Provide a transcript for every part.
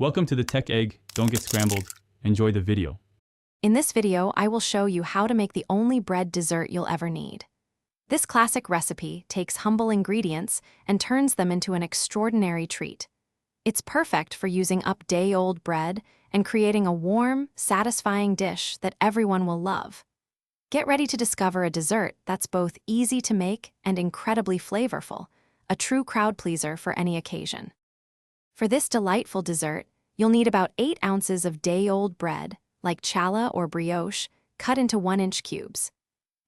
Welcome to the Tech Egg. Don't get scrambled. Enjoy the video. In this video, I will show you how to make the only bread dessert you'll ever need. This classic recipe takes humble ingredients and turns them into an extraordinary treat. It's perfect for using up day-old bread and creating a warm, satisfying dish that everyone will love. Get ready to discover a dessert that's both easy to make and incredibly flavorful, a true crowd pleaser for any occasion. For this delightful dessert, you'll need about 8 ounces of day-old bread, like challah or brioche, cut into 1-inch cubes.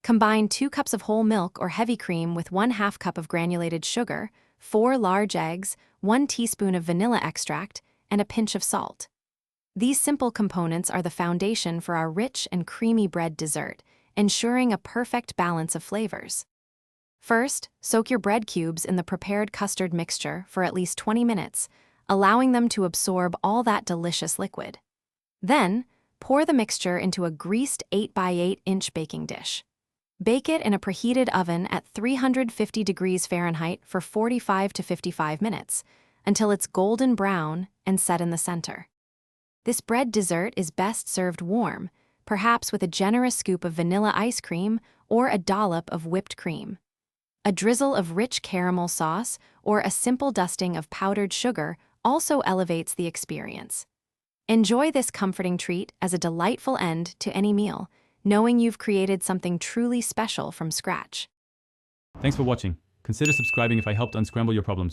Combine 2 cups of whole milk or heavy cream with 1/2 cup of granulated sugar, 4 large eggs, 1 teaspoon of vanilla extract, and a pinch of salt. These simple components are the foundation for our rich and creamy bread dessert, ensuring a perfect balance of flavors. First, soak your bread cubes in the prepared custard mixture for at least 20 minutes, allowing them to absorb all that delicious liquid. Then, pour the mixture into a greased 8 by 8-inch baking dish. Bake it in a preheated oven at 350 degrees Fahrenheit for 45 to 55 minutes, until it's golden brown and set in the center. This bread dessert is best served warm, perhaps with a generous scoop of vanilla ice cream or a dollop of whipped cream. A drizzle of rich caramel sauce or a simple dusting of powdered sugar also elevates the experience. Enjoy this comforting treat as a delightful end to any meal, knowing you've created something truly special from scratch. Thanks for watching. Consider subscribing if I helped unscramble your problems.